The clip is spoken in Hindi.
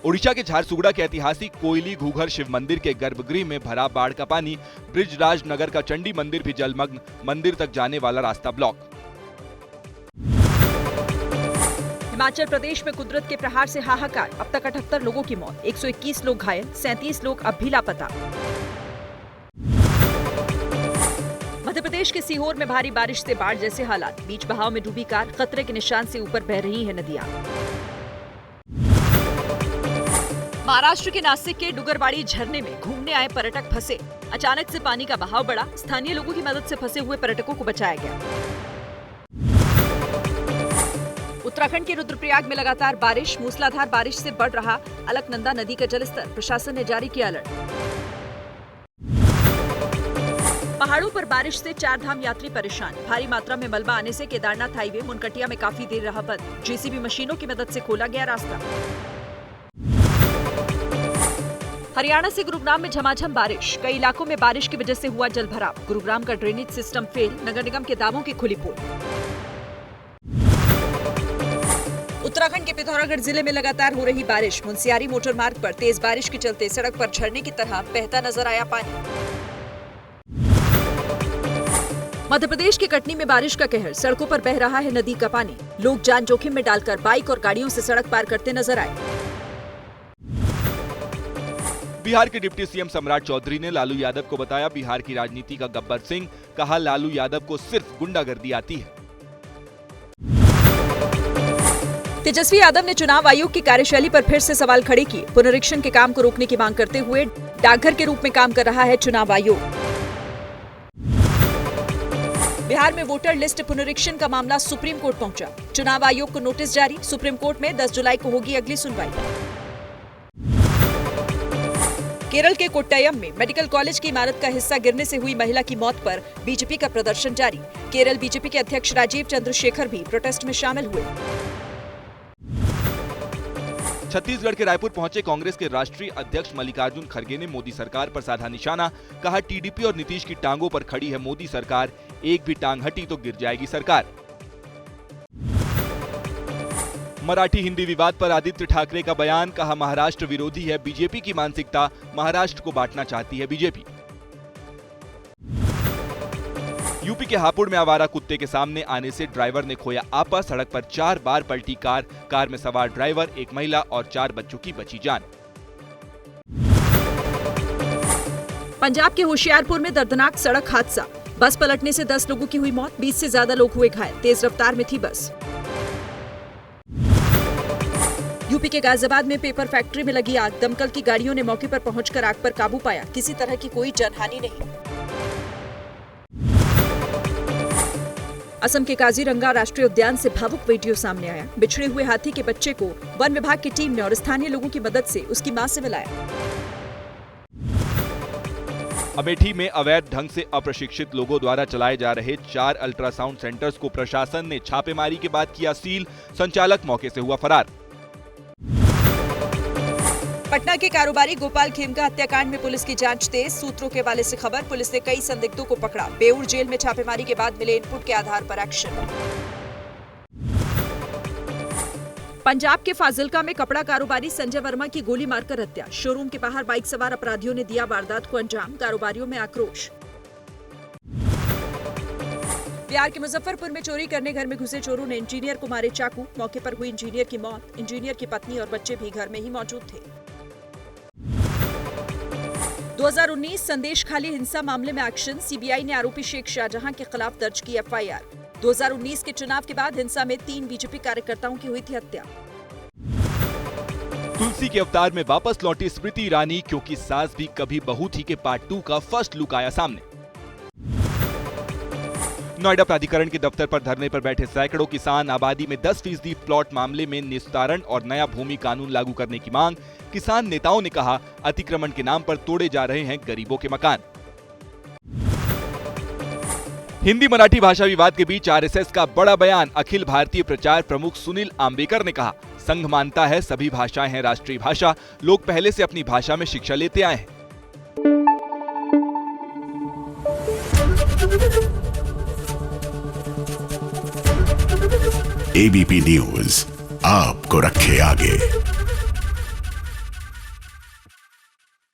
ओडिशा के झारसुगुड़ा के ऐतिहासिक कोयली घूघर शिव मंदिर के गर्भगृह में भरा बाढ़ का पानी। ब्रिजराज नगर का चंडी मंदिर भी जलमग्न, मंदिर तक जाने वाला रास्ता ब्लॉक। हिमाचल प्रदेश में कुदरत के प्रहार से हाहाकार, अब तक 78 लोगों की मौत, 121 लोग घायल, 37 लोग अब भी लापता। मध्य प्रदेश के सीहोर में भारी बारिश से बाढ़ जैसे हालात, बीच बहाव में डूबी कार, खतरे के निशान से ऊपर बह रही है नदियां। महाराष्ट्र के नासिक के डुगरबाड़ी झरने में घूमने आए पर्यटक फंसे, अचानक से पानी का बहाव बढ़ा, स्थानीय लोगों की मदद से फंसे हुए पर्यटकों को बचाया गया। उत्तराखंड के रुद्रप्रयाग में लगातार बारिश, मूसलाधार बारिश से बढ़ रहा अलकनंदा नदी का जलस्तर, प्रशासन ने जारी किया अलर्ट। पहाड़ों पर बारिश से 4 धाम यात्री परेशान, भारी मात्रा में मलबा आने से केदारनाथ हाईवे मुनकटिया में काफी देर रहा बंद, जेसीबी मशीनों की मदद से खोला गया रास्ता। हरियाणा से गुरुग्राम में झमाझम बारिश, कई इलाकों में बारिश की वजह से हुआ जलभराव, गुरुग्राम का ड्रेनेज सिस्टम फेल, नगर निगम के दावों की खुली पोल। उत्तराखंड के पिथौरागढ़ जिले में लगातार हो रही बारिश, मुनस्यारी मोटर मार्ग पर तेज बारिश के चलते सड़क पर झरने की तरह बहता नजर आया पानी। मध्य प्रदेश के कटनी में बारिश का कहर, सड़कों पर बह रहा है नदी का पानी, लोग जान जोखिम में डालकर बाइक और गाड़ियों से सड़क पार करते नजर आए। बिहार के डिप्टी सीएम सम्राट चौधरी ने लालू यादव को बताया बिहार की राजनीति का गब्बर सिंह, कहा लालू यादव को सिर्फ गुंडागर्दी आती है। तेजस्वी यादव ने चुनाव आयोग की कार्यशैली पर फिर से सवाल खड़े किए, पुनरीक्षण के काम को रोकने की मांग करते हुए डाकघर के रूप में काम कर रहा है चुनाव आयोग। बिहार में वोटर लिस्ट पुनरीक्षण का मामला सुप्रीम कोर्ट पहुंचा, चुनाव आयोग को नोटिस जारी, सुप्रीम कोर्ट में 10 जुलाई को होगी अगली सुनवाई। केरल के कोट्टयम में मेडिकल कॉलेज की इमारत का हिस्सा गिरने से हुई महिला की मौत पर बीजेपी का प्रदर्शन जारी, केरल बीजेपी के अध्यक्ष राजीव चंद्रशेखर भी प्रोटेस्ट में शामिल हुए। छत्तीसगढ़ के रायपुर पहुंचे कांग्रेस के राष्ट्रीय अध्यक्ष मल्लिकार्जुन खड़गे ने मोदी सरकार पर साधा निशाना, कहा टीडीपी और नीतीश की टांगों पर खड़ी है मोदी सरकार, एक भी टांग हटी तो गिर जाएगी सरकार। मराठी हिंदी विवाद पर आदित्य ठाकरे का बयान, कहा महाराष्ट्र विरोधी है बीजेपी की मानसिकता, महाराष्ट्र को बांटना चाहती है बीजेपी। यूपी के हापुड़ में आवारा कुत्ते के सामने आने से ड्राइवर ने खोया आपा, सड़क पर 4 बार पलटी कार में सवार ड्राइवर, एक महिला और 4 बच्चों की बची जान। पंजाब के होशियारपुर में दर्दनाक सड़क हादसा, बस पलटने से 10 लोगों की हुई मौत, 20 से ज्यादा लोग हुए घायल, तेज रफ्तार में थी बस। यूपी के गाजियाबाद में पेपर फैक्ट्री में लगी आग, दमकल की गाड़ियों ने मौके पर पहुंचकर आग पर काबू पाया, किसी तरह की कोई जनहानि नहीं। असम के काजीरंगा राष्ट्रीय उद्यान से भावुक वीडियो सामने आया, बिछड़े हुए हाथी के बच्चे को वन विभाग की टीम ने और स्थानीय लोगों की मदद से उसकी मां से मिलाया। अमेठी में अवैध ढंग से अप्रशिक्षित लोगों द्वारा चलाए जा रहे 4 अल्ट्रासाउंड सेंटर्स को प्रशासन ने छापेमारी के बाद किया सील, संचालक मौके से हुआ फरार। पटना के कारोबारी गोपाल खेमका हत्याकांड में पुलिस की जांच तेज, सूत्रों के हवाले से खबर, पुलिस ने कई संदिग्धों को पकड़ा, बेऊर जेल में छापेमारी के बाद मिले इनपुट के आधार पर एक्शन। पंजाब के फाजिल्का में कपड़ा कारोबारी संजय वर्मा की गोली मारकर हत्या, शोरूम के बाहर बाइक सवार अपराधियों ने दिया वारदात को अंजाम, कारोबारियों में आक्रोश। बिहार के मुजफ्फरपुर में चोरी करने घर में घुसे चोरों ने इंजीनियर को मारे चाकू, मौके पर हुई इंजीनियर की मौत, इंजीनियर की पत्नी और बच्चे भी घर में ही मौजूद थे। 2019 संदेश खाली हिंसा मामले में एक्शन, सीबीआई ने आरोपी शेख शाहजहां के खिलाफ दर्ज की एफआईआर। 2019 के चुनाव के बाद हिंसा में 3 बीजेपी कार्यकर्ताओं की हुई थी हत्या। तुलसी के अवतार में वापस लौटी स्मृति ईरानी, क्योंकि सास भी कभी बहू थी के पार्ट 2 का फर्स्ट लुक आया सामने। नोएडा प्राधिकरण के दफ्तर पर धरने पर बैठे सैकड़ों किसान, आबादी में 10% प्लॉट मामले में निस्तारण और नया भूमि कानून लागू करने की मांग। किसान नेताओं ने कहा अतिक्रमण के नाम पर तोड़े जा रहे हैं गरीबों के मकान। हिंदी मराठी भाषा विवाद के बीच आरएसएस का बड़ा बयान, अखिल भारतीय प्रचार प्रमुख सुनील आम्बेकर ने कहा संघ मानता है सभी भाषाएं हैं राष्ट्रीय भाषा, लोग पहले से अपनी भाषा में शिक्षा लेते आए हैं। एबीपी न्यूज आपको रखे आगे।